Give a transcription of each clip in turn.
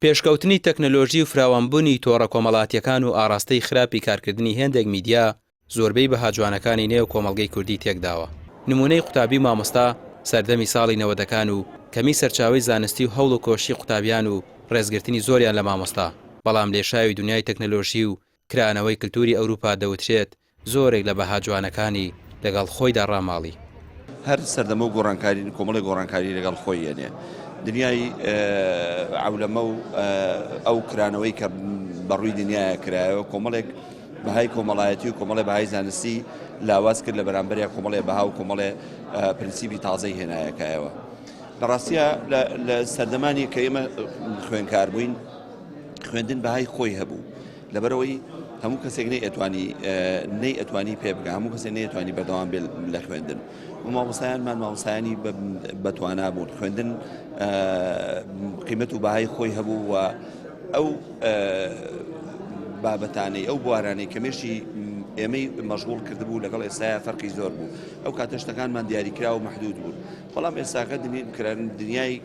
پێشکەوتنی تەکنەلۆژی و فراوانبوونی تۆڕە کۆمەڵاتیەکان و ئاراستەی خراپی کارکردنی هێندێک میدیا زۆربەی بەهاجوانەکانی نێو کۆمەڵگەی کوردی تێکداوە. نمونەی قوتابی مامۆستا سەردەمی ساڵی 90ەکان و کەمی سەرچاوی زانستی و هەوڵ و کۆشی قوتابیان و ڕێزگرتنی زۆریان لە مامۆستا، بەڵام لێشاوی دنیای تەکنەلۆژی و کرانەوەی کللتوری ئەوروپا دەوترێت زۆرێک لە بەهاجوانەکانی لەگەڵ خۆیدا ڕاماڵی. هەر سەردەمە و گۆڕانکاری کۆمەڵی گۆڕانکاری لەگەڵ خۆی هێنێ دنیای عولەمە و ئەو کرانەوەی کە بەڕووی دنیاە کرایەوە کۆمەڵێک بەهای کۆمەڵایەتی و کۆمەڵی بەهای زانستی لاواز کرد لە بەرامبەریا کۆمەڵێ بەها و کۆمەڵێ پرینسیپی تازەی هێنایەکایەوە. لە ڕاستیە لە سەردەمانی کە ئێمە خوێندکار بووین خوێندن بەهای خۆی هەبوو لەبەرەوەی هەموو کەسێک نەی ئەتوانی پێ بگە هەموو کەسێک نەیەتوانی بەردەوام بێت لە خوێندن و مامۆستایانمان مامۆستایانی بەتوانا بوون خوێندن قیمەت و بەهای خۆی هەبوو و ئەو بابەتانەی ئەو بوارانەی کەمێشی ئێمەی مەشغوڵ کردبوو لەگەڵ ئێستایا فەرقی زۆر بوو ئەو کاتە شتەکانمان دیاریکرا و مەحدود بوون بەڵام ئێستاکە دنیای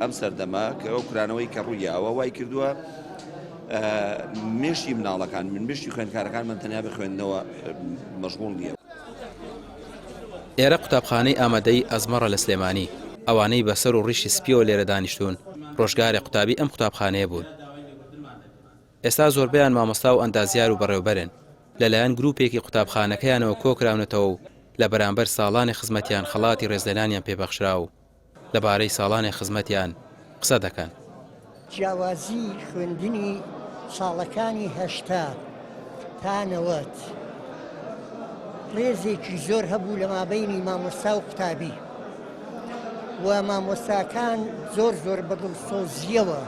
ئەم سەردەما کە ئەو کرانەوەی کە ڕوویاوە وای کردووە مێشی مناڵەکان من مێشتی خوێندکارەکانمان تەنیا بە خوێندنەوە مەشغوڵ نییە. ئێرە قوتابخانەی ئامادەی ئەزمەڕە لە سلێمانی ئەوانەی بەسەر و ڕیشی سپیەوە لێرە دانیشتون ڕۆژگاری قوتابی ئەم قوتابخانەیە بوون. ئێستا زۆربیان مامۆستا و ئەندازیار و بەڕێوەبەرن لەلایەن گروپێکی قوتابخانەکەیانەوە کۆکراونەتەوە و لە بەرامبەر ساڵانی خزمەتیان خەڵاتی ڕێزلێنانیان پێبەخشرا و لەبارەی ساڵانی خزمەتیان قسە دەکەن. جیاوازی خوێندنی ساڵەکانی 80 تا 90 ڕێزێکی زۆر هەبوو لە مابەینی مامۆستا و قوتابی و مامۆستاکان زۆر بە دڵسۆزیەوە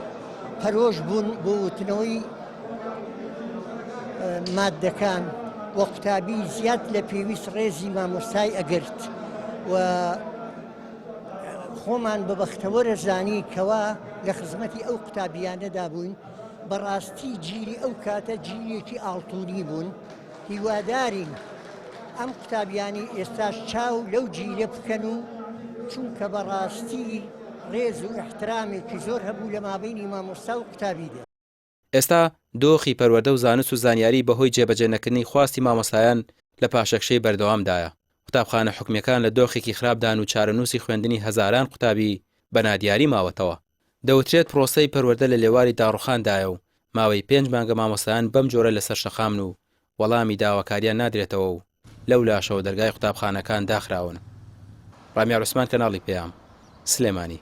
پەرۆش بوون بۆ وتنەوەی مادەکان و قوتابی زیاد لە پێویست ڕێزی مامۆستای ئەگرت و خۆمان بەبەختەوەرە زانی کەوا لە خزمەتی ئەو قوتابیانەدا بووین بەڕاستی گیری ئەو کاتە گیرێکی ئاڵتوونی بوون هیوادارین ئەم قوتابیانی ئێستاش چاو لەو گیرە بکەن و چونکە بەڕاستی ڕێز و احترامێکی زۆر هەبوو لە مابەینی مامۆستا و قوتابیدا. ئێستا دۆخی پەروەردە و زانست و زانیاری بەهۆی جێبەجێ نەکردنی خواستی مامۆستایان لە پاشەکشەی بەردەوامدایە. قوتابخانە حکومیەکان لە دۆخێکی خراپدان و چارەنووسی خوێندنی هەزاران قوتابی بەنادیاری ماوەتەوە. دەوترێت پرۆسەی پەروەردە لە لێواری داڕوخاندایە و ماوەی 5 مانگە مامۆستایان بەم جۆرە لەسەر شەخامن و وەڵامی داواکاریان نادرێتەوە و لەو لاشەوە دەرگای قوتابخانەکان داخراون. ڕامیار عوسمان کەناڵی پێام سلێمانی.